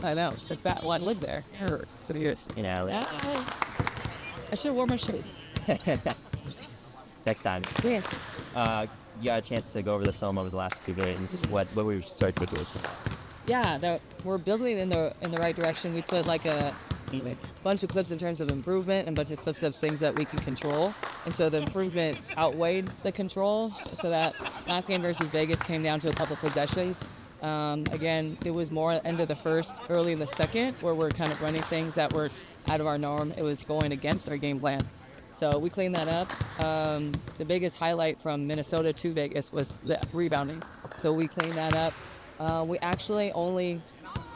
I know. It's bad. Well, I lived there for 3 years. You know, I should have worn my shirt. next time. Yeah. You got a chance to go over the film over the last 2 days. What were you starting to do this one? Yeah, we're building in the right direction. We put like a bunch of clips in terms of improvement and a bunch of clips of things that we can control. And so the improvement outweighed the control. So that last game versus Vegas came down to a couple possessions. Again, it was more end of the first, early in the second, where we're kind of running things that were out of our norm. It was going against our game plan. So we cleaned that up. The biggest highlight from Minnesota to Vegas was the rebounding. So we cleaned that up. We actually only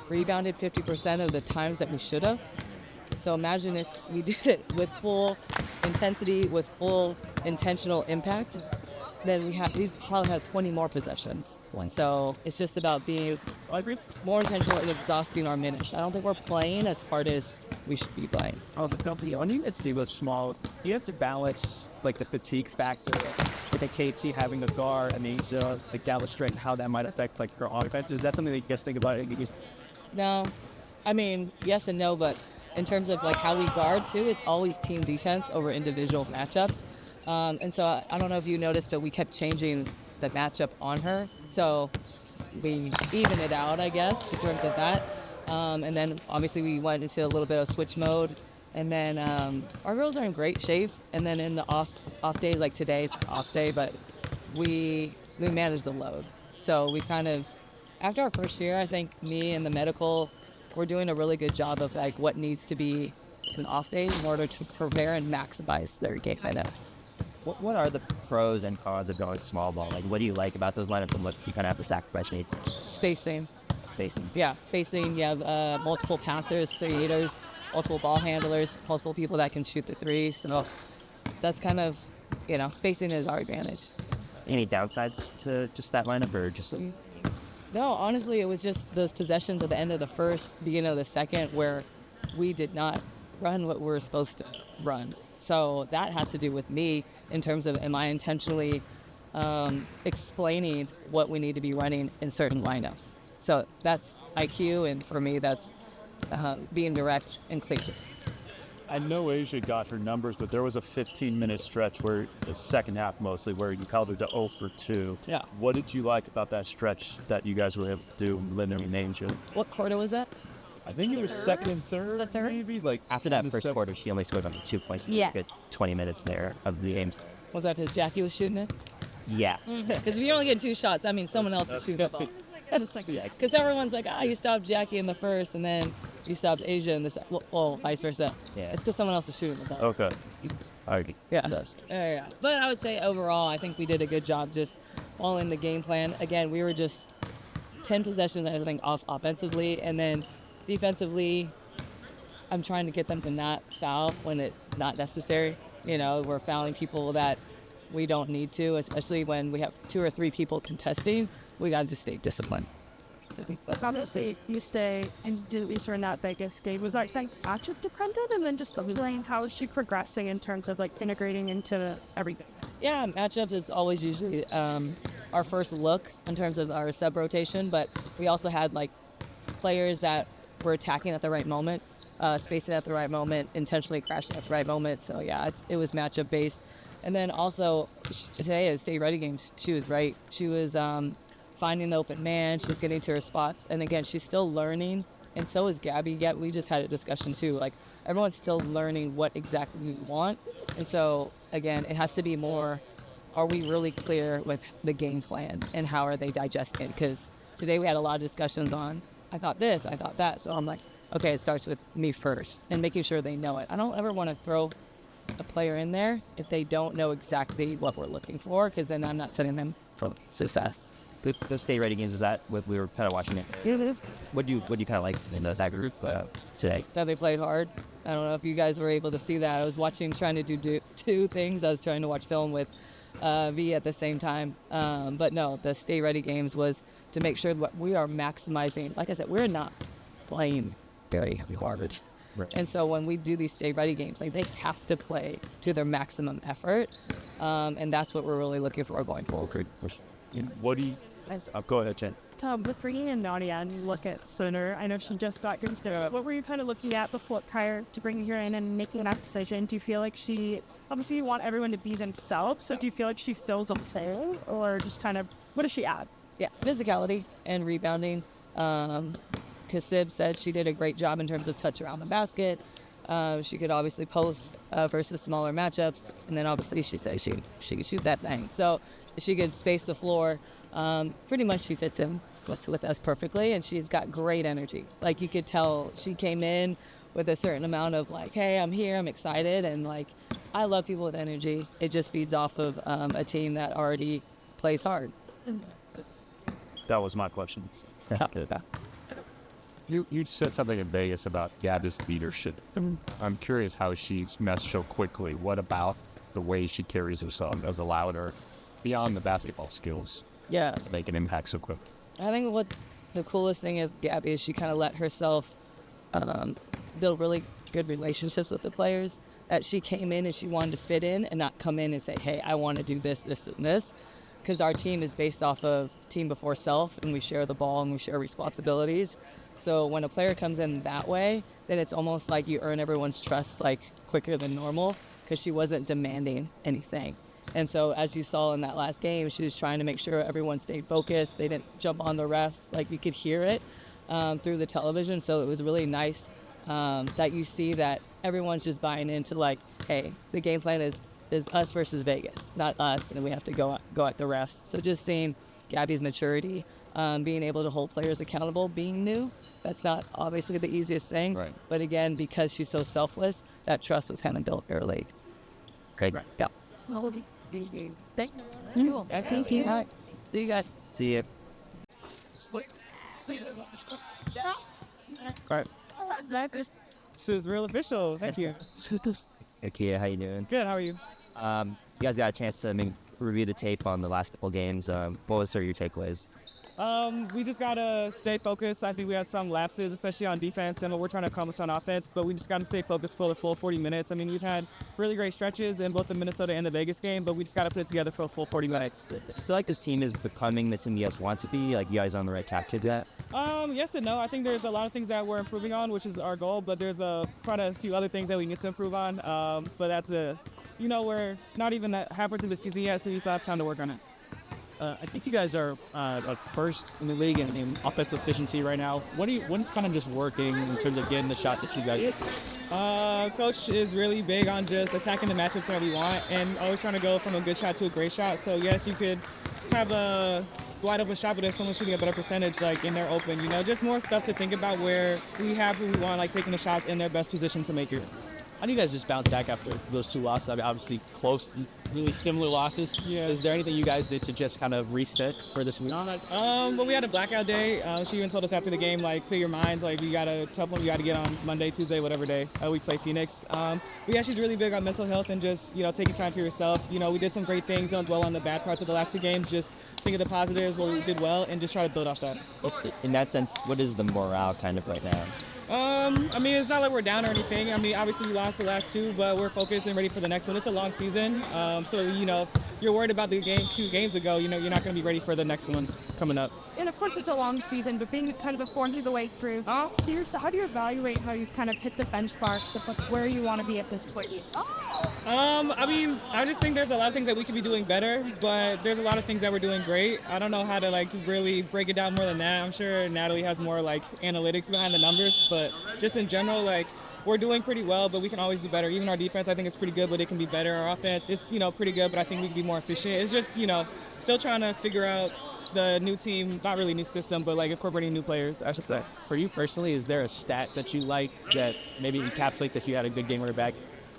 rebounded 50% of the times that we should have. So imagine if we did it with full intensity, with full intentional impact, then we probably have 20 more possessions. So it's just about being more intentional and exhausting our minutes. I don't think we're playing as hard as we should be playing. Oh, the company on you, it's small. You have to balance like the fatigue factor with the KT having a guard. I mean, so like Dallas strength, how that might affect like your offense. Is that something that you guys think about? No, I mean, yes and no, but in terms of like how we guard too, it's always team defense over individual matchups. And so I don't know if you noticed that we kept changing the matchup on her. So we even it out, I guess, in terms of that. And then obviously we went into a little bit of switch mode. And then our girls are in great shape. And then in the off days, like today's off day, but we managed the load. So we kind of, after our first year, I think me and the medical, we're doing a really good job of like what needs to be an off day in order to prepare and maximize their game minutes. What are the pros and cons of going small ball? Like, what do you like about those lineups and what you kind of have to sacrifice needs? Spacing. Spacing. Yeah, spacing. You have multiple passers, creators, multiple ball handlers, multiple people that can shoot the three. So that's kind of, spacing is our advantage. Any downsides to just that lineup or just... No, honestly, it was just those possessions at the end of the first, beginning of the second, where we did not run what we were supposed to run. So that has to do with me in terms of am I intentionally explaining what we need to be running in certain lineups. So that's IQ, and for me, that's being direct and clear. I know Asia got her numbers, but there was a 15-minute stretch where the second half mostly where you called her to 0 for 2. Yeah. What did you like about that stretch that you guys were able to do and limiting names? What quarter was that? I think it was second and third. The third? Maybe like after that first quarter, she only scored only 2 points. Yeah. Good 20 minutes there of the games. Was that because Jackie was shooting it? Yeah. Because if you only get 2 shots, that means someone else is shooting the ball. Because everyone's like, you stopped Jackie in the first, and then you stopped Asia in the second. Well, vice versa. Yeah. It's because someone else is shooting the ball. Okay. All right. Yeah. Yeah. But I would say overall, I think we did a good job just following the game plan. Again, we were just 10 possessions, I think, off offensively, and then defensively, I'm trying to get them to not foul when it's not necessary. We're fouling people that we don't need to, especially when we have 2 or 3 people contesting. We got to just stay disciplined. Obviously, you stay and do Easter in that Vegas game. Was that matchup dependent? And then just how is she progressing in terms of integrating into everything? Yeah, matchups is always usually our first look in terms of our sub rotation, but we also had players that were attacking at the right moment, spacing at the right moment, intentionally crashing at the right moment. So yeah, it was matchup based. And then also today at State Ready games, she was right. She was finding the open man. She was getting to her spots. And again, she's still learning. And so is Gabby. We just had a discussion too. Everyone's still learning what exactly we want. And so again, it has to be more, are we really clear with the game plan and how are they digesting it? Because today we had a lot of discussions on, I thought this, I thought that. So I'm like, okay, it starts with me first and making sure they know it. I don't ever want to throw a player in there if they don't know exactly what we're looking for, because then I'm not setting them for success. The State Ready games, is that what we were kind of watching it? Yeah. What do you kind of like in that group today? That they played hard. I don't know if you guys were able to see that. I was trying to do 2 things. I was trying to watch film with V at the same time. But no, the Stay Ready games was to make sure that we are maximizing. Like I said, we're not playing very hard. Right. And so when we do these Stay Ready games, they have to play to their maximum effort. And that's what we're really looking for going forward. What do you... go ahead, Jen. with Free and Nadia and you look at Center, I know she just got good stuff. What were you kind of looking at prior to bringing her in and making that decision? Do you feel like obviously you want everyone to be themselves, so do you feel like she fills a hole, or just kind of, what does she add? Yeah, physicality and rebounding. Kasib said she did a great job in terms of touch around the basket. She could obviously post versus smaller matchups, and then obviously she said she could shoot that thing. So she could space the floor. Pretty much she fits in with us perfectly, and she's got great energy. Like, you could tell she came in with a certain amount of like, hey, I'm here, I'm excited, and like, I love people with energy. It just feeds off of a team that already plays hard. That was my question. You said something in Vegas about Gabby's leadership. I'm curious how she's meshed so quickly. What about the way she carries herself has allowed her, beyond the basketball skills, to make an impact so quick? I think what the coolest thing of Gabby is she kind of let herself build really good relationships with the players. That she came in and she wanted to fit in and not come in and say, hey, I want to do this, this, and this. Because our team is based off of team before self, and we share the ball and we share responsibilities. So when a player comes in that way, then it's almost like you earn everyone's trust like quicker than normal, because she wasn't demanding anything. And so as you saw in that last game, she was trying to make sure everyone stayed focused. They didn't jump on the refs. Like, you could hear it through the television. So it was really nice that you see that everyone's just buying into like, hey, the game plan is us versus Vegas, not us, and we have to go at the refs. So just seeing Gabby's maturity, being able to hold players accountable, being new, that's not obviously the easiest thing. Right. But again, because she's so selfless, that trust was kind of built early. Great. Right. Yeah. Thank you. Cool. Thank you. All right. See you guys. See ya. All right. This is real official. Thank you. Hey, Kiah, how you doing? Good. How are you? You guys got a chance to review the tape on the last couple games. What was sort of your takeaways? We just gotta stay focused. I think we had some lapses, especially on defense, and what we're trying to accomplish on offense. But we just gotta stay focused for the full 40 minutes. I mean, we've had really great stretches in both the Minnesota and the Vegas game, but we just gotta put it together for a full 40 minutes. I feel like this team is becoming the team you guys want to be. Like, you guys are on the right track to that. Yes and no. I think there's a lot of things that we're improving on, which is our goal. But there's quite a few other things that we need to improve on. But that's we're not even halfway through the season yet, so we still have time to work on it. I think you guys are first in the league in offensive efficiency right now. What's kind of just working in terms of getting the shots that you guys get? Coach is really big on just attacking the matchups that we want and always trying to go from a good shot to a great shot. So yes, you could have a wide open shot, but if someone's shooting a better percentage, like in their open, just more stuff to think about where we have who we want, like taking the shots in their best position to make it. How do you guys just bounce back after those two losses? I mean, obviously close, really similar losses. Yeah. Is there anything you guys did to just kind of reset for this week? Well, we had a blackout day. She even told us after the game, like, clear your minds. Like, we got a tough one we got to get on Monday, Tuesday, whatever day we play Phoenix. But yeah, she's really big on mental health and just, taking time for yourself. We did some great things. Don't dwell on the bad parts of the last two games. Just think of the positives, what we did well, and just try to build off that. In that sense, what is the morale kind of right now? I mean, it's not like we're down or anything. I mean, obviously we lost the last two, but we're focused and ready for the next one. It's a long season, so if you're worried about the game 2 games ago, you're not going to be ready for the next ones coming up. And of course, it's a long season, but being kind of a form through the way through. So how do you evaluate how you've kind of hit the benchmarks of where you want to be at this point? I mean, I just think there's a lot of things that we could be doing better, but there's a lot of things that we're doing great. I don't know how to really break it down more than that. I'm sure Natalie has more analytics behind the numbers, but just in general, we're doing pretty well, but we can always do better. Even our defense, I think, is pretty good, but it can be better. Our offense, it's, pretty good, but I think we can be more efficient. It's just, still trying to figure out the new team, not really new system, but incorporating new players, I should say. For you personally, is there a stat that you like that maybe encapsulates if you had a good game or a bad?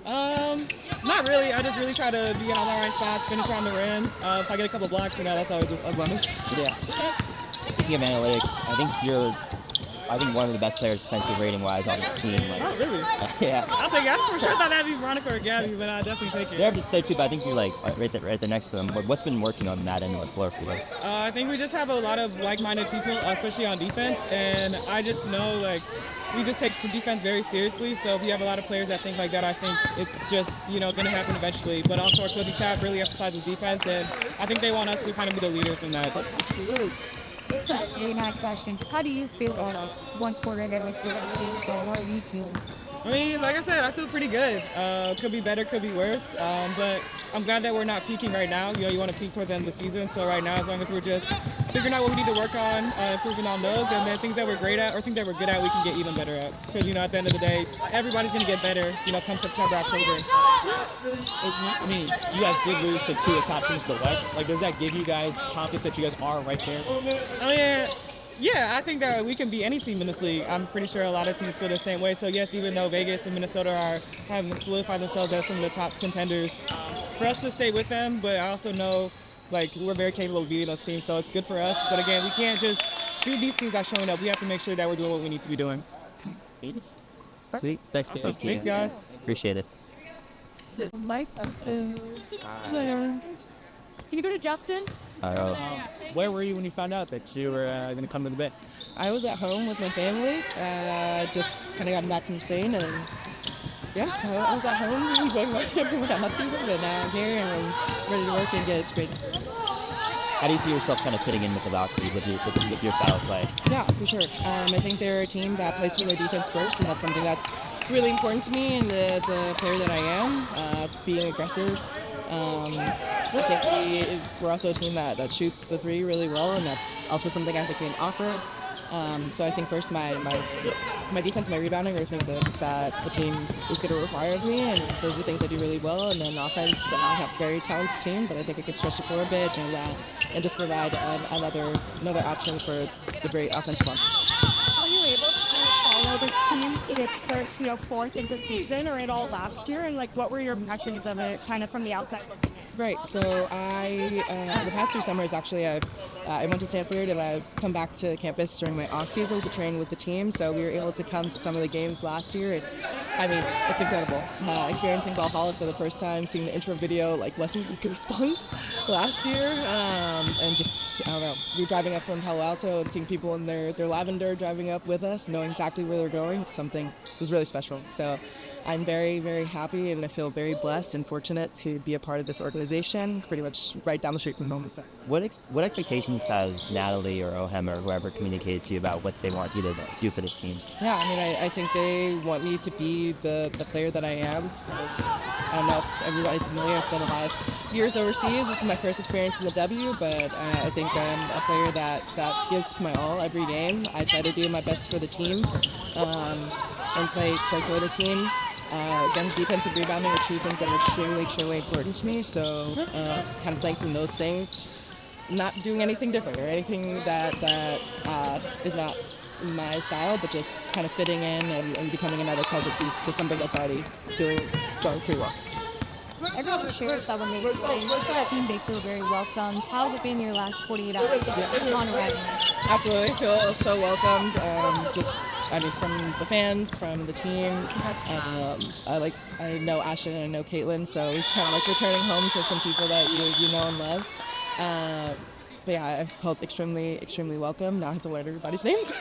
Not really. I just really try to be in all the right spots, finish around the rim. If I get a couple blocks, that's always a bonus. Yeah. Speaking of analytics, I think one of the best players defensive rating wise on this team. Oh, really? Yeah. I'll take it. I for sure thought that'd be Veronica or Gabby, but I'll definitely take it. They're there too, but I think you're right there next to them. What's been working on that end of the floor for you guys? I think we just have a lot of like-minded people, especially on defense, and I just know we just take defense very seriously. So if you have a lot of players that think like that, I think it's just going to happen eventually. But also our coaching staff really emphasizes defense, and I think they want us to kind of be the leaders in that. next question. How do you feel on one quarter and every game? What do you feel? I mean, like I said, I feel pretty good. Could be better, could be worse. But I'm glad that we're not peaking right now. You know, you want to peak towards the end of the season. So right now, as long as we're just figuring out what we need to work on, improving on those, and then things that we're great at or things that we're good at, we can get even better at. Because, you know, at the end of the day, everybody's going to get better, you know, come September, October. I mean, you guys did lose to two of the top teams in the West. Like, does that give you guys confidence that you guys are right there? I mean, yeah, I think that we can beat any team in this league. I'm pretty sure a lot of teams feel the same way. So yes, even though Vegas and Minnesota have solidified themselves as some of the top contenders, for us to stay with them, but I also know like we're very capable of beating those teams, so it's good for us. But again, we can't just beat these teams by showing up. We have to make sure that we're doing what we need to be doing. Sweet. Thanks, Awesome. Thanks, guys. Appreciate it. Mike? Can you go to Justin? Where were you when you found out that you were going to come to the Bay? I was at home with my family, just kind of gotten back from Spain, and yeah, I was at home enjoying my off season, but now I'm here and I'm ready to work and get it straight. How do you see yourself kind of fitting in with the Valkyries, with your style of play? Yeah, for sure. I think they're a team that plays for their defense first, and that's something that's really important to me and the player that I am, being aggressive. I think we're also a team that shoots the three really well, and that's also something I think we can offer. So I think first my defense, my rebounding are things that the team is going to require of me, and those are things I do really well. And then offense, I have a very talented team, but I think I could stretch the floor a bit and just provide another option for the great offensive one. Are you able to kind of follow this team in its first, fourth into the season or at all last year? And like, what were your impressions of it kind of from the outside looking in? Right. So I, the past 2 summers, actually, I went to Stanford and I've come back to campus during my off season to train with the team. So we were able to come to some of the games last year. And, I mean, it's incredible. Experiencing Valhalla for the first time, seeing the intro video, like left me with goosebumps last year. And just, I don't know, you're driving up from Palo Alto and seeing people in their lavender driving up with us, knowing exactly where they're going, something was really special. So I'm very, very happy, and I feel very blessed and fortunate to be a part of this organization, pretty much right down the street from home. What expectations has Natalie or Ohem or whoever communicated to you about what they want you to do for this team? Yeah, I mean, I think they want me to be the player that I am. I don't know if everybody's familiar. I spent a lot of years overseas. This is my first experience in the W, but I think I'm a player that gives my all every game. I try to do my best for the team and play for the team. Again, defensive rebounding are 2 things that are extremely important to me. So kind of playing from those things, not doing anything different or anything that is not my style, but just kind of fitting in and becoming another puzzle piece to something that's already going pretty well. Everyone shares that when they reach the team, they feel very welcomed. How has it been your last 48 hours? Absolutely, I feel so welcomed. From the fans, from the team. I know Ashton and I know Caitlin, so it's kind of like returning home to some people that you know and love. But yeah, I felt extremely welcome. Now I have to learn everybody's names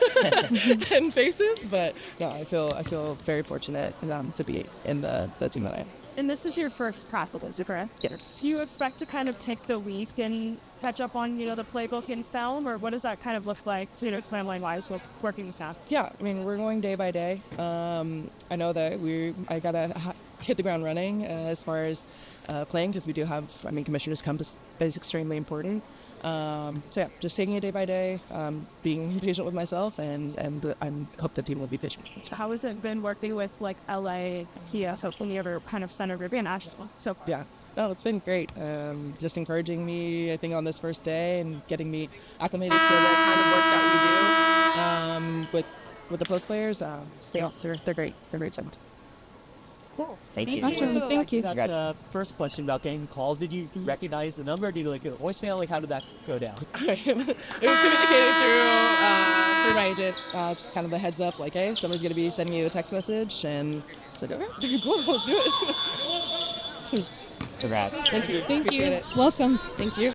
and faces, but no, I feel very fortunate to be in the team that I am. And this is your first practice, correct? Yes. Do you expect to kind of take the week and catch up on, the playbook and film, or what does that kind of look like, timeline-wise, working with that? Yeah, I mean, we're going day by day. I know that I gotta hit the ground running as far as playing, because we do have, Commissioner's Compass is extremely important. So yeah, just taking it day by day, being patient with myself, and I hope the team will be patient. So how has it been working with LA, Kiah, so from the other kind of center group and Ashton? So yeah, no, it's been great. Just encouraging me, I think, on this first day and getting me acclimated to the kind of work that we do with the post players. They're great. They're great segment. Cool. Thank you. Awesome. Thank you. That first question about getting calls, did you recognize the number? Did you get a voicemail? How did that go down? It was communicated through my agent, just kind of a heads up, like, hey, somebody's going to be sending you a text message, and I said, okay, cool, let's do it. Congrats. Thank you. Thank Appreciate you. it. Welcome. Thank you.